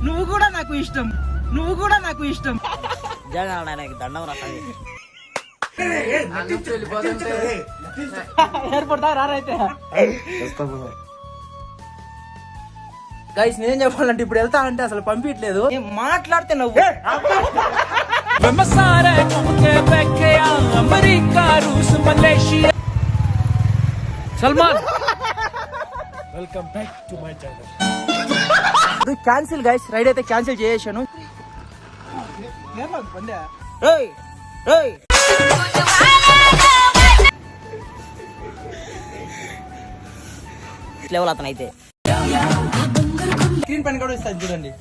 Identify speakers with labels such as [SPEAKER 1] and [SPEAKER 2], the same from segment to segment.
[SPEAKER 1] నువ్వు కూడా నాకు ఇష్టం, నువ్వు కూడా నాకు ఇష్టం.
[SPEAKER 2] దండం రాసాయి
[SPEAKER 1] ఎయిర్పోర్ట్ దాకా రారైతే. గైస్ నేనేం చెప్పాలంటే ఇప్పుడు వెళ్తా అంటే అసలు పంపించలేదు, మాట్లాడితే నవ్వు. Salman welcome back to my channel. Cancel guys, ride అయితే క్యాన్సిల్ చేసాను.
[SPEAKER 2] లెవెల్ అతను అయితే
[SPEAKER 1] స్క్రీన్ పైన కూడా ఇస్తాను చూడండి.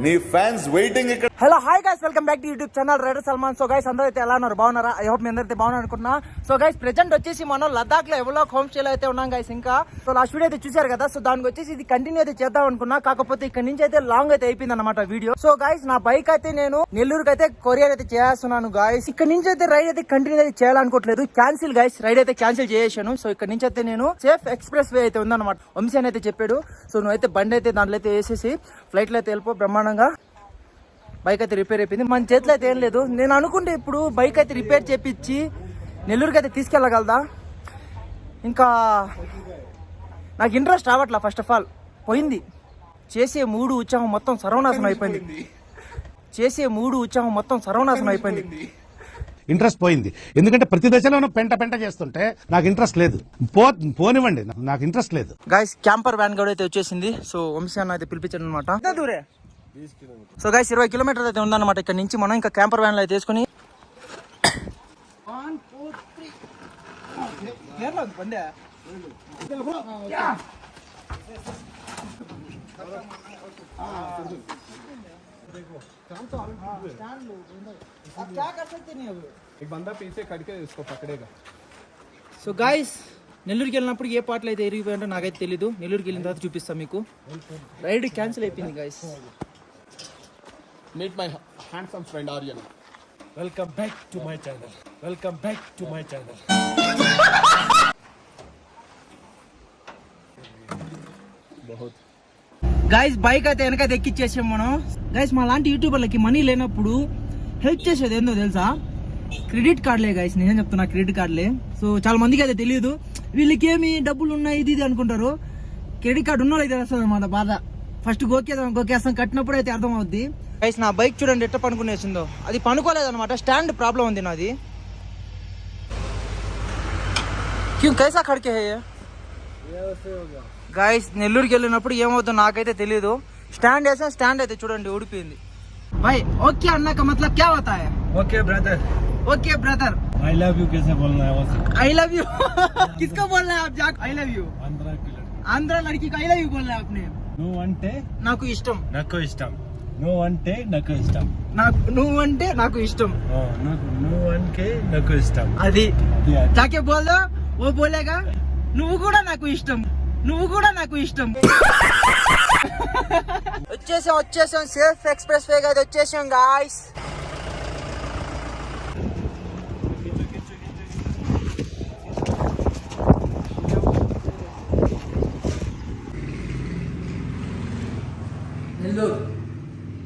[SPEAKER 3] నీ ఫ్యాన్స్ వెయిటింగ్ ఇక్కడ.
[SPEAKER 1] Hello hi guys, welcome back to YouTube channel rider Salman. So guys అందరూ అయితే ఎలా ఉన్నారు, బాగున్నారా? ఐ హోప్ మీ అందరైతే బాగున్నారు అనుకుంటున్నా. సో గైస్ ప్రెజెంట్ వచ్చేసి మనం లద్దాఖ్ లో ఎవలాక్ హోమ్ స్టే లో అయితే ఉన్నాం గైస్. ఇంకా సో లాస్ట్ వీడియో అయితే చూసారు కదా, సో దానికి వచ్చేసి ఇది కంటిన్యూ అయితే చేద్దాం అనుకున్నా, కాకపోతే ఇక్కడ నుంచి అయితే లాంగ్ అయితే అయిపోయింది అనమాట వీడియో. సో గైస్ నా బైక్ అయితే నేను నెల్లూరుకి అయితే కొరియర్ అయితే చేస్తున్నాను గైస్. ఇక్కడ నుంచి అయితే రైడ్ అయితే కంటిన్యూ అయితే చేయాలనుకోవట్లేదు, క్యాన్సిల్ గైస్, రైడ్ అయితే క్యాన్సిల్ చేసాను. సో ఇక్కడ నుంచి అయితే నేను సేఫ్ ఎక్స్ప్రెస్ వే అయితే ఉందన్నమాట, వంశీ అని అయితే చెప్పాడు. సో నువ్వైతే బండి అయితే దాంట్లో అయితే వేసేసి ఫ్లైట్ లో అయితే వెళ్ళిపో బ్రహ్మాండంగా. బైక్ అయితే రిపేర్ అయిపోయింది, మన చేతిలో అయితే ఏం లేదు. నేను అనుకుంటే ఇప్పుడు బైక్ అయితే రిపేర్ చేపించి నెల్లూరుకి అయితే తీసుకెళ్ళగలదా, ఇంకా నాకు ఇంట్రెస్ట్ రావట్లా. ఫస్ట్ ఆఫ్ ఆల్ పోయింది చేసే మూడు ఉత్సాహం మొత్తం సర్వనాశనం అయిపోయింది, చేసే మూడు ఉత్సాహం మొత్తం సర్వనాశనం అయిపోయింది.
[SPEAKER 4] ఇంట్రెస్ట్ పోయింది, ఎందుకంటే ప్రతి దశలోనూ పెంట చేస్తుంటే నాకు ఇంట్రెస్ట్ లేదు. పోనివ్వండి, నాకు ఇంట్రెస్ట్ లేదు.
[SPEAKER 1] గైస్ క్యాంపర్ వ్యాన్ కూడా అయితే వచ్చేసింది. సో వంశీ అన్న అయితే పిలిపించాడు అనమాట. దూరే సో గైస్ 20 కిలోమీటర్లు అయితే ఉందన్నమాట ఇక్కడ నుంచి. మనం ఇంకా క్యాంపర్ వ్యాన్ లో అయితే వేసుకుని సో గైస్ నెల్లూరుకి వెళ్ళినప్పుడు ఏ పాటలు అయితే ఎరిగిపోయాయంటో నాకైతే తెలీదు. నెల్లూరుకి వెళ్ళిన తర్వాత చూపిస్తాను మీకు. రైడ్ క్యాన్సిల్ అయిపోయింది guys.
[SPEAKER 5] Meet my handsome friend Aryan.
[SPEAKER 6] Welcome back to my channel. Welcome back to my channel.
[SPEAKER 1] Guys bike అయితే వెనకైతే ఎక్కిచ్చేసాం మనం. గైస్ మా లాంటి యూట్యూబర్లకి మనీ లేనప్పుడు హెల్ప్ చేసేది ఏందో తెలుసా? క్రెడిట్ కార్డులే గైస్, నేనేం చెప్తున్నా, క్రెడిట్ కార్డులే. సో చాలా మందికి అయితే తెలియదు, వీళ్ళకి ఏమి డబ్బులు ఉన్నాయి ఇది అనుకుంటారు. క్రెడిట్ కార్డు ఉన్న వాళ్ళకి తెలుస్తుంది అనమాట బాధ. ఫస్ట్ గోకేస్తాం కట్టినప్పుడు అయితే అర్థం అవుద్ది. గైస్ నా బైక్ చూడండి ఎట్లా పనుకునేసిందో, అది పనుకోలేదు అనమాట, స్టాండ్ ప్రాబ్లం ఉంది నాది. కైసా ఖడ్కే గైస్ నెల్లూరుకి వెళ్ళినప్పుడు ఏమవుతుందో నాకైతే తెలీదు. స్టాండ్ వేసా, స్టాండ్ అయితే చూడండి ఊడిపోయింది. भाई ओके अन्ना का मतलब क्या होता है?
[SPEAKER 6] Okay brother.
[SPEAKER 1] Okay brother.
[SPEAKER 6] I love you कैसे बोलना है वैसे?
[SPEAKER 1] I love you. किसको बोलना है आप? जाक I love you. आंध्रा लड़की को I love you बोलना है आपने.
[SPEAKER 6] నువ్వు అంటే
[SPEAKER 1] నాకు ఇష్టం,
[SPEAKER 6] నాకు ఇష్టం. నువ్వు అంటే నాకు ఇష్టం.
[SPEAKER 1] నువ్వు అంటే నాకు ఇష్టం.
[SPEAKER 6] నువ్వు అంటే నాకు ఇష్టం.
[SPEAKER 1] అది जाके बोल दो, वो बोलेगा నువ్వు కూడా నాకు ఇష్టం, నువ్వు కూడా నాకు ఇష్టం. వచ్చేసాం సేఫ్ ఎక్స్ప్రెస్ వే అయితే వచ్చేసాం గాయ్స్. నెల్లూరు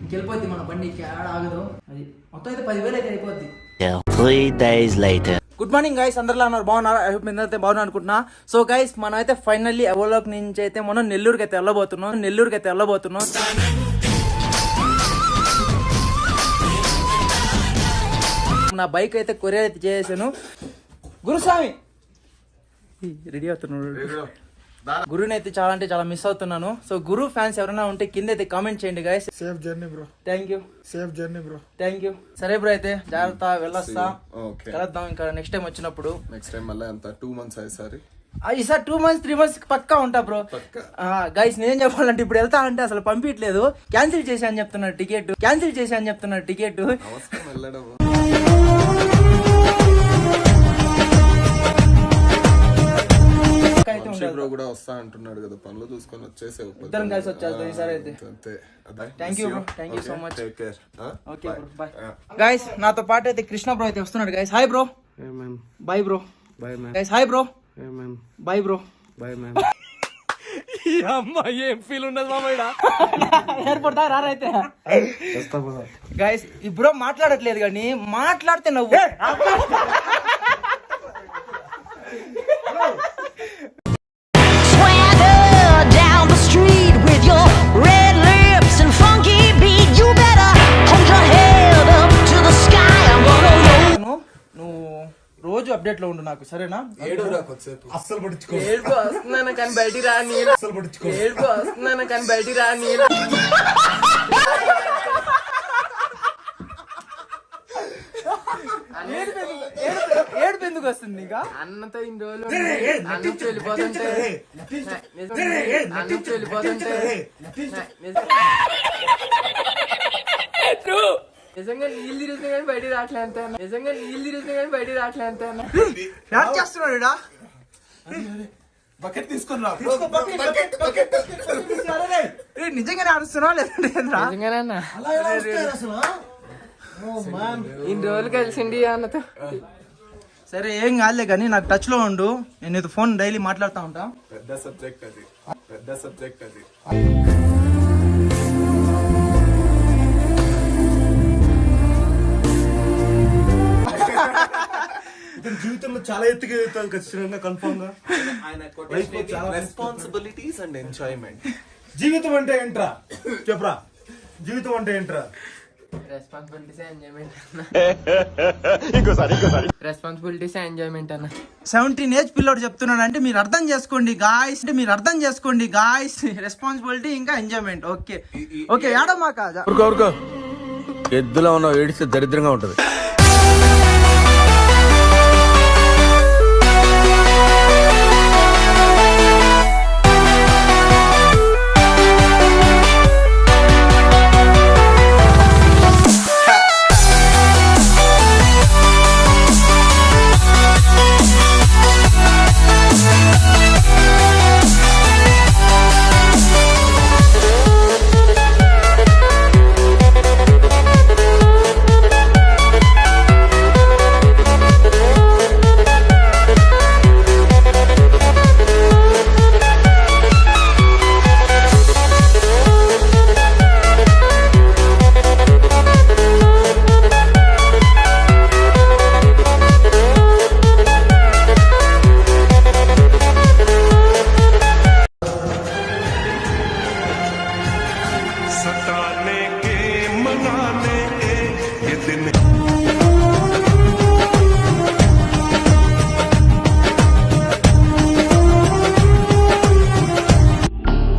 [SPEAKER 1] ఇంకెళ్ళిపోద్ది మన బండి, ఏడ ఆగదు. అది మొత్తం అయితే 10,000 అయితే అయిపోద్ది.
[SPEAKER 2] 3 days later.
[SPEAKER 1] Good morning guys, అందరిలో ఉన్నారు, బాగున్నారు? ఐ హోప్ మీరైతే బాగున్నారు అనుకుంటున్నా. సో గైస్ మనం అయితే ఫైనల్లీ ఎవలోక్ నుంచి అయితే మనం నెల్లూరుకి అయితే వెళ్ళబోతున్నాం. నా బైక్ అయితే కొరియర్ అయితే చేసాను. గురుస్వామి రెడీ అవుతున్నాడు. గురుని అయితే చాలా అంటే చాలా మిస్ అవుతున్నాను. సో గురు ఫ్యాన్స్ ఎవరైనా ఉంటే కింద అయితే కామెంట్ చేయండి guys.
[SPEAKER 5] Safe journey bro.
[SPEAKER 1] Thank you.
[SPEAKER 5] Safe journey bro.
[SPEAKER 1] Thank you. సరే బ్రో అయితే జాగ్రత్త, వెళ్ళొస్తా.
[SPEAKER 5] Okay.
[SPEAKER 1] కలుద్దాం ఇంకా నెక్స్ట్ టైం వచ్చినప్పుడు.
[SPEAKER 5] Next time మళ్ళీ అంత 2 months అయ్యేసరి.
[SPEAKER 1] ఈసారి 2 months 3 months పక్కా ఉంటా బ్రో. గైస్ నేనేం చెప్పాలంటే ఇప్పుడు వెళ్తా అంటే అసలు పంపించలేదు, క్యాన్సిల్ చేసి అని చెప్తున్నారు టికెట్.
[SPEAKER 5] అవసరం వెళ్ళడం. బ్రో కూడా వస్తా అంటున్నాడు కదా, పనులు చూసుకొని వచ్చేసే
[SPEAKER 1] ఇద్దరం కలిసి వచ్చేద్దాం ఈసారి అయితే.
[SPEAKER 5] అంతే.
[SPEAKER 1] Thank you so much. Okay bro bye. Guys నాతో పాటు అయితే కృష్ణ బ్రో అయితే వస్తున్నాడు guys. Hi bro.
[SPEAKER 6] Hey man.
[SPEAKER 1] Bye bro.
[SPEAKER 6] Bye man.
[SPEAKER 1] Guys hi bro.
[SPEAKER 6] Hey man.
[SPEAKER 1] Bye bro. Airport దాకా రారైతే గైస్ ఈ బ్రో మాట్లాడట్లేదు కానీ మాట్లాడితే నవ్వు.
[SPEAKER 7] Swagger down the street with your red lips and funky beat. You better hold your head up to the sky. I'm gonna roll.
[SPEAKER 1] నువ్వు రోజు update లో ఉండు నాకు, సరేనా?
[SPEAKER 5] ఏడు రా కొద్దిసేపు.
[SPEAKER 6] అస్సలు పట్టించుకో.
[SPEAKER 1] ఏడుపు వస్తున్నాను కానీ బయటికి రాని.
[SPEAKER 6] అస్సలు పట్టించుకో.
[SPEAKER 1] ఏడుపు వస్తున్నాను కానీ బయటికి రాని. ఏడుపు ఎందుకు వస్తుంది ఇంకా? అన్నతో ఇన్ని రోజులు అన్నం వెళ్ళిపోతుంటే అన్నం వెళ్ళిపోతుంటే నిజంగా నీళ్ళు తిరిగినా కానీ బయటికి రావట్లే అంతే. నిజంగా నీళ్ళు తిరిగినా కానీ బయటికి రావట్లే అంతే. యాడ్ చేస్తున్నాడు ఈడ.
[SPEAKER 6] బకెట్ తీసుకుని రా.
[SPEAKER 1] నిజంగానే అరుస్తున్నావు లేదంటే నిజంగానే ఇన్ని రోజులు కలిసిండి అన్నతో. సరే ఏం కాదులే కానీ నాకు టచ్ లో ఉండు, నేను ఇది ఫోన్ డైలీ మాట్లాడుతూ ఉంటా.
[SPEAKER 5] పెద్ద సబ్జెక్ట్ అది, పెద్ద సబ్జెక్ట్ అది.
[SPEAKER 6] జీవితంలో చాలా ఎత్తుగా ఎదుగుతాడు ఖచ్చితంగా, కన్ఫర్మ్ గా.
[SPEAKER 5] Responsibilities and enjoyment.
[SPEAKER 6] జీవితం అంటే ఏంట్రా చెప్పరా? జీవితం అంటే ఏంట్రా?
[SPEAKER 1] రెస్పాన్సిబిలిటీస్ ఎంజాయ్మెంట్ అన్న. 17 ఏజ్ పిల్లోడు చెప్తున్నాడు అంటే మీరు అర్థం చేసుకోండి గాయస్, అంటే మీరు అర్థం చేసుకోండి గాయస్. రెస్పాన్సిబిలిటీ ఇంకా ఎంజాయ్మెంట్. ఓకే ఓకే ఏడమ్మా కాదా?
[SPEAKER 8] ఊరుకో ఎద్దులో ఉన్న ఏడిస్తే దరిద్రంగా ఉంటది.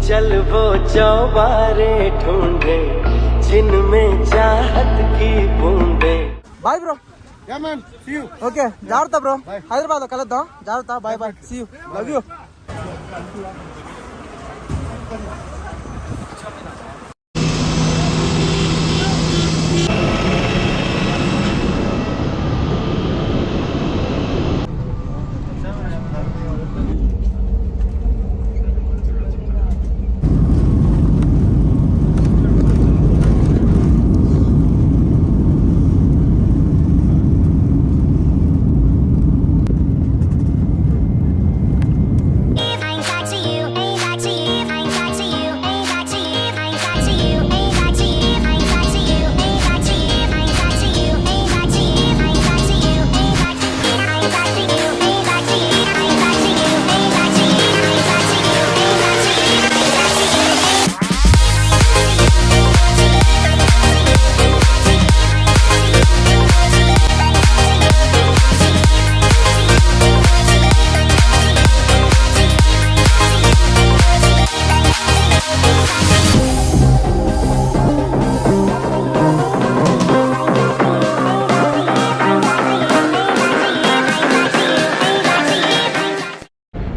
[SPEAKER 9] चल वो चौबारे ढूंढे जिनमें चाहत की बूंदे.
[SPEAKER 1] Bye bro. ఓకే జాగ్రత్త బ్రో, హైదరాబాద్ లో కలుద్దాం. జాగ్రత్త, bye bye, see you, love you.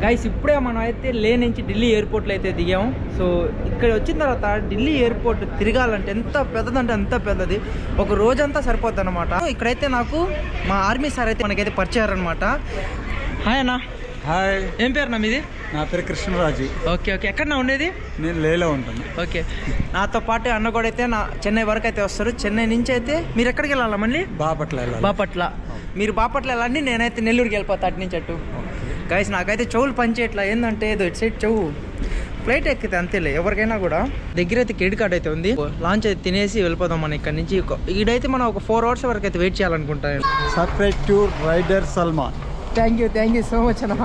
[SPEAKER 1] Guys ఇప్పుడే మనం అయితే లే నుంచి ఢిల్లీ ఎయిర్పోర్ట్లో అయితే దిగాము. సో ఇక్కడ వచ్చిన తర్వాత ఢిల్లీ ఎయిర్పోర్ట్ తిరగాలంటే ఎంత పెద్దదంటే అంత పెద్దది, ఒక రోజంతా సరిపోద్ది అనమాట. ఇక్కడైతే నాకు మా ఆర్మీ సార్ అయితే మనకైతే పరిచయారు అనమాట. హాయ్ అన్న.
[SPEAKER 6] హాయ్,
[SPEAKER 1] ఏం పేరు నా మీది?
[SPEAKER 6] నా పేరు కృష్ణరాజు.
[SPEAKER 1] ఓకే ఓకే, ఎక్కడ నా ఉండేది?
[SPEAKER 6] నేను లేలో ఉంటాను.
[SPEAKER 1] ఓకే, నాతో పాటు అన్న కూడా అయితే నా చెన్నై వరకు అయితే వస్తారు. చెన్నై నుంచి అయితే మీరు ఎక్కడికి వెళ్ళాలా మళ్ళీ?
[SPEAKER 6] బాపట్ల వెళ్ళాలి.
[SPEAKER 1] బాపట్ల. మీరు బాపట్ల వెళ్ళండి, నేనైతే నెల్లూరుకి వెళ్ళిపోతా అటు నుంచి అటు. గైస్ నాకైతే చెవులు పనిచేయట్లా. ఏంటంటే ఏదో ఇటు సైడ్ చెవు ఫ్లైట్ ఎక్కితే అంతేలే ఎవరికైనా కూడా. దగ్గర అయితే క్రెడిట్ కార్డ్ అయితే ఉంది. లాంచ్ అయితే తినేసి వెళ్ళిపోదాం మనం ఇక్కడ నుంచి. ఈడైతే మనం ఒక 4 hours వరకు అయితే వెయిట్ చేయాలనుకుంటాను.
[SPEAKER 6] Surprise to rider Salman.
[SPEAKER 1] Thank you so much అన్న.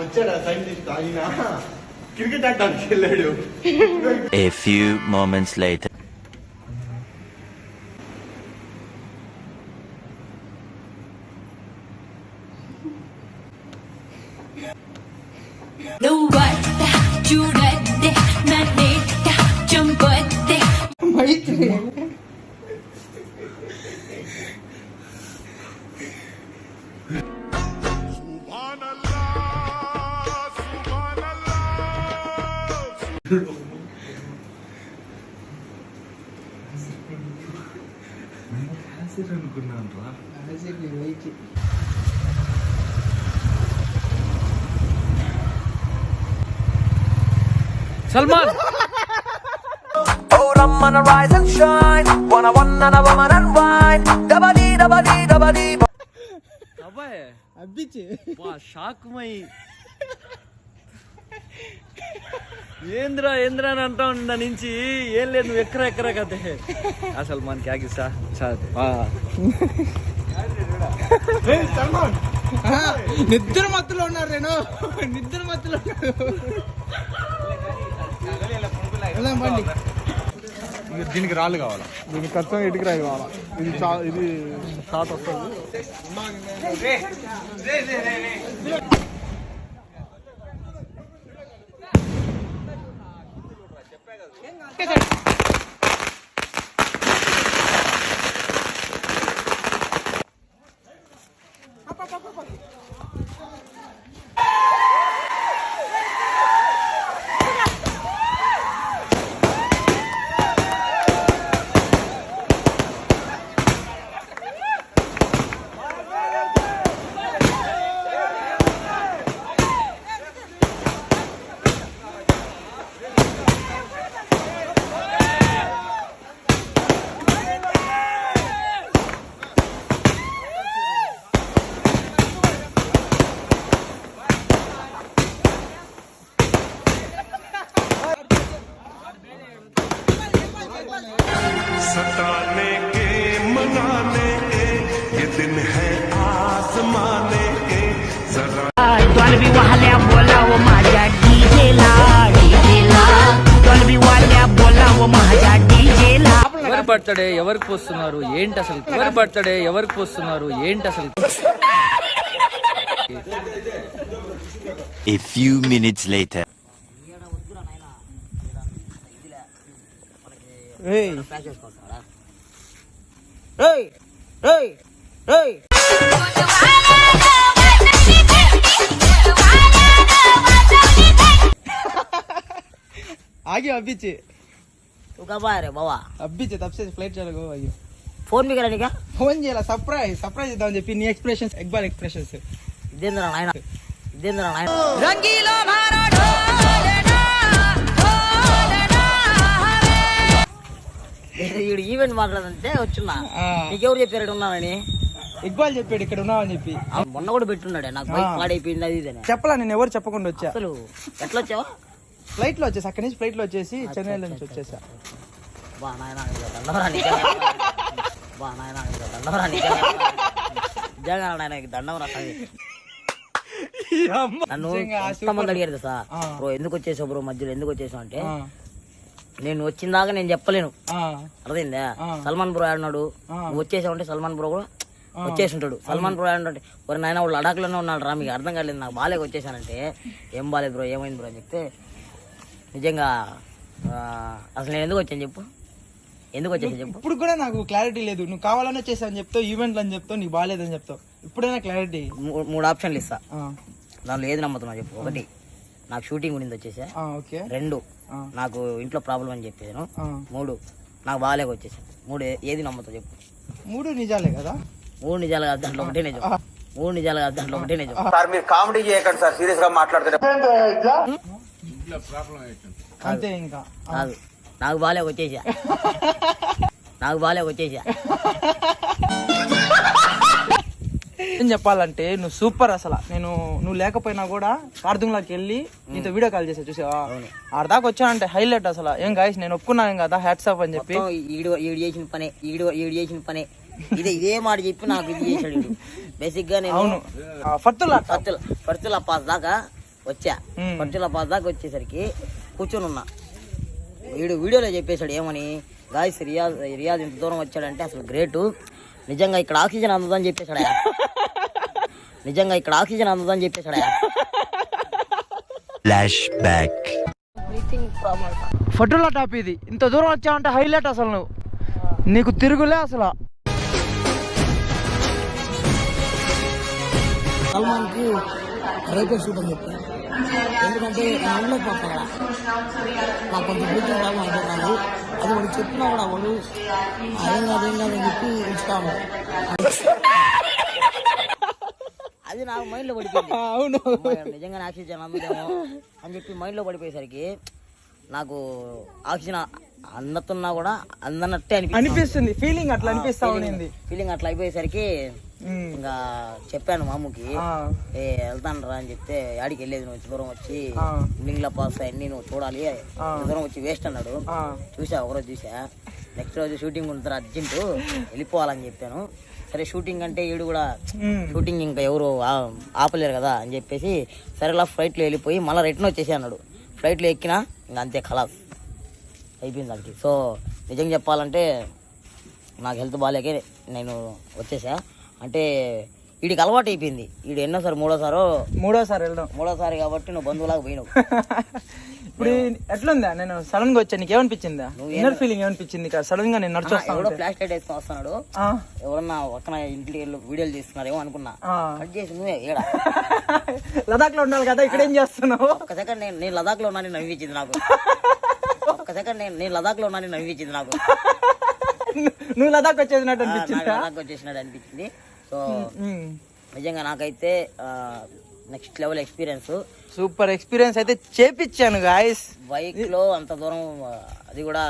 [SPEAKER 5] వచ్చాడు సైంటిస్ట్ ఆయన క్రికెట్ ఆడడానికి వెళ్ళాడు.
[SPEAKER 2] A few moments later.
[SPEAKER 7] నువ్వట్ట చూడద్దే నన్నేట్ట చంపొద్దే
[SPEAKER 1] Salman
[SPEAKER 9] Oh, I'm gonna rise and shine. Wanna one and a woman and wine. Dabba-dee, dabba-dee, dabba-dee.
[SPEAKER 2] అబ్బాయి
[SPEAKER 1] అబ్బిచ్చి
[SPEAKER 2] వా షాక్ మై ఏంద్రా అని అంటా ఉండ నుంచి ఏం లేదు నువ్వు ఎక్కరా కదే అసలు మనకి ఆగిస్తా
[SPEAKER 1] నిద్ర మత్తులో ఉన్నారు. నేను నిద్ర మత్తులో ఉన్నాను.
[SPEAKER 5] దీనికి రాళ్ళు కావాలా? దీనికి ఖచ్చితంగా ఇటుకి రాయి కావాలా? ఇది షార్ట్ వస్తుంది.
[SPEAKER 3] सताने के मनाने के ये दिन है आसमाने के जरा
[SPEAKER 7] डॉल्बी वाल्या बोलावं माझ्या डीजेला डॉल्बी वाल्या बोलावं माझ्या डीजेला
[SPEAKER 2] ఎవరు పడతాడే ఎవరికి పోస్తున్నారు ఏంటి అసలు ఎవరు పడతాడే ఎవరికి పోస్తున్నారు ఏంటి అసలు A few minutes later.
[SPEAKER 1] आगे अभी
[SPEAKER 2] तू कब आ रहे बाबा
[SPEAKER 1] अभी तब से फ्लाइट चला गो आगे
[SPEAKER 2] फोन भी करा नहीं क्या
[SPEAKER 1] फोन చేయాల సర్ప్రైజ్ ఇద్దాం చెప్పి నీ ఎక్స్ప్రెషన్స్ ఎక్బాల్ ఎక్స్ప్రెషన్స్
[SPEAKER 2] ఇదేంద్ర నాయన
[SPEAKER 7] रंगीलो मारा ढोलना
[SPEAKER 2] వీడు ఈవెంట్ మాట్లాడంటే వచ్చున్నా నీకెవరు చెప్పారు ఉన్నానని
[SPEAKER 1] ఇక్బాల్ చెప్పాడు ఇక్కడ ఉన్నావని చెప్పి
[SPEAKER 2] మొన్న కూడా పెట్టున్నాడే నాకు బైక్ పాడైపోయింది అది ఇదని
[SPEAKER 1] చెప్పలా నేను ఎవరు చెప్పకుండా వచ్చా
[SPEAKER 2] అసలు ఎట్లా వచ్చావా
[SPEAKER 1] ఫ్లైట్ లో వచ్చేసి అక్కడి నుంచి ఫ్లైట్ లో వచ్చేసి చెన్నై నుంచి వచ్చేసా.
[SPEAKER 7] బా నాయనా దండవరా నిజంగా బా నాయనా దండవరా నిజంగా నాయన దండవరా నన్ను ఎంతమంది అడిగారు కదా బ్రో ఎందుకు వచ్చేసావు బ్రో మధ్యలో ఎందుకు వచ్చేసావు అంటే నేను వచ్చిన దాకా నేను చెప్పలేను అర్థమైందా. సల్మాన్ బ్రో ఆడినాడు నువ్వు వచ్చేసావు అంటే సల్మాన్ బ్రో కూడా వచ్చేసి ఉంటాడు. సల్మాన్ బ్రో ఆడినట్టు ఒక నాయన వాళ్ళు లడాఖ్లోనే ఉన్నాడు రా మీకు అర్థం కాలేదు నాకు బాగాలేక వచ్చేసానంటే ఏం బాగాలేదు బ్రో ఏమైంది బ్రో అని చెప్తే నిజంగా అసలు నేను ఎందుకు వచ్చాను చెప్పు ఎందుకు వచ్చేసాను చెప్పు.
[SPEAKER 1] ఇప్పుడు కూడా నాకు క్లారిటీ లేదు. నువ్వు కావాలని వచ్చేసా అని చెప్తావు, ఈవెంట్లు అని చెప్తావు, నీకు బాగాలేదని చెప్తావు. ఇప్పుడైనా క్లారిటీ.
[SPEAKER 7] 3 ఆప్షన్లు ఇస్తా దానిలో ఏది నమ్ముతున్నావు చెప్పు. 1 నాకు షూటింగ్ ఉండింది వచ్చేసా. 2 నాకు ఇంట్లో ప్రాబ్లం అని చెప్పాను. 3 నాకు బాగాలేక వచ్చేసాను. 3 ఏది నమ్ముతావు చెప్పు.
[SPEAKER 1] 3 నిజాలే కదా.
[SPEAKER 7] 3 నిజాలు కాదు దాంట్లో ఒకటే నిజం. 3 నిజాలు కాదు దాంట్లో ఒకటే నిజం.
[SPEAKER 8] సార్ మీరు కామెడీ చేయకండి సార్, సీరియస్ గా మాట్లాడుతున్నారు.
[SPEAKER 1] అంతే ఇంకా
[SPEAKER 7] కాదు నాకు బాగాలేక వచ్చేసా. నాకు బాగాలేక వచ్చేసా.
[SPEAKER 1] ఏం చెప్పాలంటే నువ్వు సూపర్ అసలు. నువ్వు లేకపోయినా కూడా కార్దుంగ్లోకి వెళ్ళి నీతో వీడియో కాల్ చేసా చూసావా, ఆడదాకా వచ్చానంటే హైలైట్ అసలు. ఏం గాయస్ నేను ఒప్పుకున్నాను కదా హ్యాట్స్ ఆఫ్ అని చెప్పి.
[SPEAKER 7] ఈడు చేసిన పనే ఇదే మాట చెప్పి నాకు ఇది చేశాడు బేసిక్ గా. నేను
[SPEAKER 1] అవును
[SPEAKER 7] ఫర్చులా పాస్ దాకా వచ్చా. ఫర్చులా పాస్ దాకా వచ్చేసరికి కూర్చొని ఉన్నా. వీడియోలో చెప్పేశాడు ఏమని, గాయస్ రియాజ్ ఇంత దూరం వచ్చాడంటే అసలు గ్రేటు, నిజంగా ఇక్కడ ఆక్సిజన్ అందదని చెప్పేశాడా. నిజంగా ఇక్కడ ఆక్సిజన్ అందదని చెప్పేశాడా.
[SPEAKER 9] Flashback.
[SPEAKER 1] ఫటులా టాప్ ఇది. ఇంత దూరం వచ్చావంటే హైలైట్ అసలు. నువ్వు నీకు తిరుగులే అసలు.
[SPEAKER 7] సల్మాన్కి రేపే షూట్ అని చెప్పి ఎందుకంటే నా ఊళ్ళో పోతాడు నాకు కొంచెం బ్రీతింగ్ ప్రాబ్లం అయిపోతాను. అది వాడు చెప్పినా కూడా వాడు ఏం కాదని చెప్పి ఉంచుతా ఉన్నాడు. అది నాకు మైండ్లో పడిపోయింది.
[SPEAKER 1] అవును
[SPEAKER 7] నిజంగా ఆక్సిజన్ అందదేమో అని చెప్పి మైండ్లో పడిపోయేసరికి నాకు ఆక్సిజన్ అందతున్నా కూడా అందనట్టే
[SPEAKER 1] అనిపిస్తుంది. ఫీలింగ్ అట్లా అనిపిస్తా ఉంది.
[SPEAKER 7] ఫీలింగ్ అట్లా అయిపోయేసరికి ఇంకా చెప్పాను మామూకి వెళ్తాను రా అని చెప్తే యాడికి వెళ్ళేది నువ్వు దూరం వచ్చి బిల్డింగ్ లో పాస్ అన్ని నువ్వు చూడాలి దూరం వచ్చి వేస్ట్ అన్నాడు. చూసా ఒకరోజు చూసా. నెక్స్ట్ రోజు షూటింగ్ ఉంటుంది అర్జెంటు వెళ్ళిపోవాలని చెప్పాను. సరే షూటింగ్ అంటే ఈడు కూడా షూటింగ్ ఇంకా ఎవరు ఆపలేరు కదా అని చెప్పేసి సరేలా ఫ్లైట్లో వెళ్ళిపోయి మళ్ళీ రిటర్న్ వచ్చేసి అన్నాడు. ఫ్లైట్లో ఎక్కినా ఇంకా అంతే ఖలాస్ అయిపోయింది దానికి. సో నిజంగా చెప్పాలంటే నాకు హెల్త్ బాగాలేకే నేను వచ్చేసా. అంటే వీడికి అలవాటు అయిపోయింది. వీడు ఎన్నోసారి మూడోసారి వెళ్ళడం. మూడోసారి కాబట్టి నువ్వు బంధువులాగా పోయినావు.
[SPEAKER 1] ఇప్పుడు ఎట్లుందా నేను సడన్ గా వచ్చా, నీకు ఏమనిపించిందా? ఇన్నర్ ఫీలింగ్ ఏమనిపించింది? సడన్ గా నేను నడుచొస్తాను.
[SPEAKER 7] ఎవడో ఫ్లాష్ లైట్ వేసుకొని వస్తున్నాడు, ఎవరన్నా ఒక్కన ఇంటికి వీడియోలు తీస్తున్నారేమో అనుకున్నా. కట్ చేసి నువ్వే ఏడా
[SPEAKER 1] లదాఖ్ లో ఉండాలి కదా, ఇక్కడ ఏం చేస్తున్నావు?
[SPEAKER 7] ఒక్క సెకండ్ నేను లదాఖ్ లో ఉన్నాను నవ్వించింది నాకు. ఒక్క సెకండ్ నేను లదాఖ్ లో ఉన్నాను నవ్వించింది నాకు.
[SPEAKER 1] నువ్వు లదాఖ్ వచ్చేసినట్టు అనిపించింది.
[SPEAKER 7] లదాఖ్ వచ్చేసినట్టు అనిపించింది. సో నిజంగా నాకైతే next level experience,
[SPEAKER 1] super experience అయితే చేపించాను గాయస్.
[SPEAKER 7] బైక్ లో అంత దూరం, అది కూడా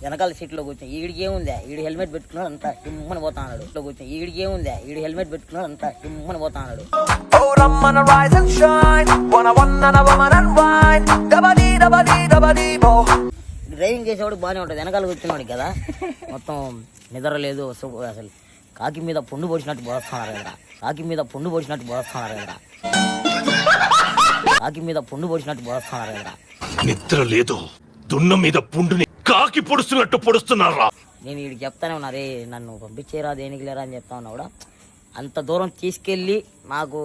[SPEAKER 7] వెనకాల సీట్ లో కూర్చొని ఈడికి ఏముందా ఈడు హెల్మెట్ పెట్టుకున్నాడు అంతా టిమ్మని పోతా అన్నాడు. కూర్చొని ఈడికి ఏముందా ఈడు హెల్మెట్ పెట్టుకున్నాడు అంతా టిమ్మని పోతా అన్నాడు.
[SPEAKER 9] Oh, Ramana, rise and shine. Wanna woman and wine. Dabba-dee, bo.
[SPEAKER 7] Driving చేసేవాడు బాగానే ఉంటుంది, వెనకాల కూర్చున్నాడు కదా మొత్తం నిద్ర లేదు. అసలు కాకి మీద పుండు పొడిచినట్టు పోస్తున్నారు కదా. కాకి మీద పుండు పొడిచినట్టు పోస్తున్నారు కదా. కాకి మీద పుండు పొడిచినట్టు పోస్తున్నారు కదా.
[SPEAKER 3] నిద్ర లేదు, దున్న మీద పుండుని కాకి పొడుస్తున్నట్టు పొడుస్తున్నారా.
[SPEAKER 7] నేను వీడికి చెప్తానే ఉన్నా, రే నన్ను పంపించేరా దేనికి లేరా అని చెప్తా ఉన్నా కూడా అంత దూరం తీసుకెళ్ళి నాకు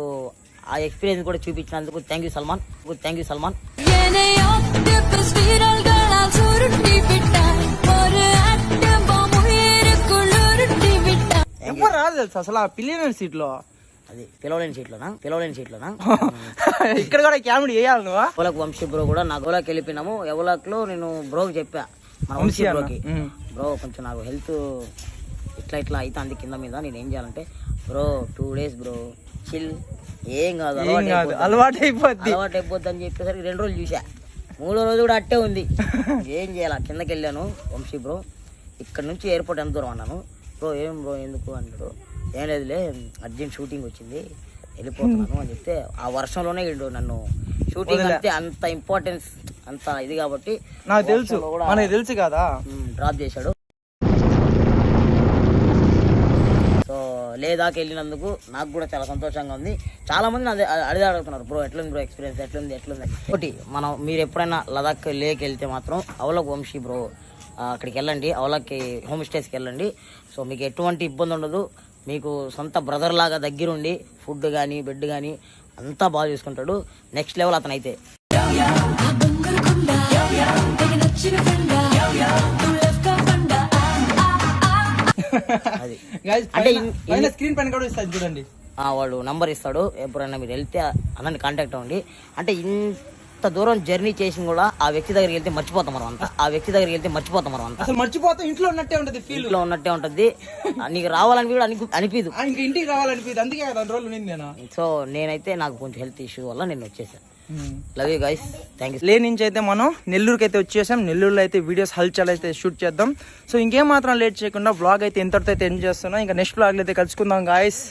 [SPEAKER 7] ఆ ఎక్స్పీరియన్స్ కూడా చూపించినందుకు థ్యాంక్ యూ సల్మాన్.
[SPEAKER 1] ఎవరు రాదు తెలుసు అసలు ఆ పిలియనర్ సీట్ లో.
[SPEAKER 7] అది పిలవలేని సీట్లోనా
[SPEAKER 1] ఇక్కడ కూడా కామెడీ చేయాలి నువ్వు.
[SPEAKER 7] ఎవలకు వంశీ బ్రో కూడా నా గోలాకి వెళ్ళిపోయినాము. ఎవలకు నేను బ్రోకి చెప్పా, మన వంశీ బ్రోకి, బ్రో కొంచెం నాకు హెల్త్ ఇట్లా అయితే అంది కింద మీద, నేను ఏం చేయాలంటే బ్రో 2 days బ్రో చిల్, ఏం కాదు
[SPEAKER 1] అలవాటు అయిపోద్ది
[SPEAKER 7] అని చెప్పేసరికి 2 రోజులు చూసా. 3వ రోజు కూడా అట్టే ఉంది. ఏం చేయాలి, కిందకి వెళ్ళాను. వంశీ బ్రో ఇక్కడ నుంచి ఎయిర్పోర్ట్ ఎంత దూరం అన్నాను. బ్రో ఏం బ్రో ఎందుకు అన్నాడు. ఏం లేదులే అర్జెంట్ షూటింగ్ వచ్చింది వెళ్ళిపోతున్నాను అని చెప్తే ఆ వర్షంలోనే నన్ను షూటింగ్ అంటే అంత ఇంపార్టెన్స్ అంత ఇది కాబట్టి
[SPEAKER 1] నాకు తెలుసు, మనకి తెలుసు కదా.
[SPEAKER 7] డ్రాప్ చేశాడు. సో లేదాకి వెళ్ళినందుకు నాకు కూడా చాలా సంతోషంగా ఉంది. చాలా మంది అదే అడుగుతున్నారు, బ్రో ఎట్లుంది బ్రో ఎక్స్పీరియన్స్, ఎట్లుంది. ఒకటి మీరు ఎప్పుడైనా లదాఖ్ లేక్ వెళ్తే మాత్రం అవలక్ వంశీ బ్రో అక్కడికి వెళ్ళండి, అవలక్కి హోమ్ స్టేస్కి వెళ్ళండి. సో మీకు ఎటువంటి ఇబ్బంది ఉండదు. మీకు సొంత బ్రదర్ లాగా దగ్గరుండి ఫుడ్ కానీ బెడ్ కానీ అంతా బాగా చూసుకుంటాడు. నెక్స్ట్ లెవెల్ అతను అయితే. అది
[SPEAKER 1] అంటే స్క్రీన్ పైన కూడా ఇస్తాను చూడండి,
[SPEAKER 7] వాడు నంబర్ ఇస్తాడు. ఎప్పుడైనా మీరు వెళ్తే అన్నని కాంటాక్ట్ అవ్వండి. అంటే ఇంత దూరం జర్నీ చేసి కూడా ఆ వ్యక్తి దగ్గరికి వెళ్తే మర్చిపోతాం మనం అంతా.
[SPEAKER 1] అసలు మర్చిపోతాం, ఇంట్లో ఉన్నట్టే ఉంటది, ఫీల్
[SPEAKER 7] ఇంట్లో ఉన్నట్టే ఉంటది. నీకు రావాలని కూడా అనిపిదు,
[SPEAKER 1] ఇంకా ఇంటికి రావాలనిపిదు. అందుకే 2 రోజులు నేను.
[SPEAKER 7] సో నేనైతే నాకు కొంచెం హెల్త్ ఇష్యూ వల్ల నేను వచ్చేసాను. Love you guys, thank you.
[SPEAKER 1] లే నుంచి అయితే మనం నెల్లూరుకి అయితే వచ్చేసాం. నెల్లూరులో అయితే వీడియోస్ హల్చల్ అయితే షూట్ చేద్దాం. సో ఇంకేం మాత్రం లేట్ చేయకుండా బ్లాగ్ అయితే ఎంతటితో అయితే ఎండ్ చేస్తున్నాం. ఇంకా నెక్స్ట్ బ్లాగ్ అయితే కలుసుకుందాం గాయస్.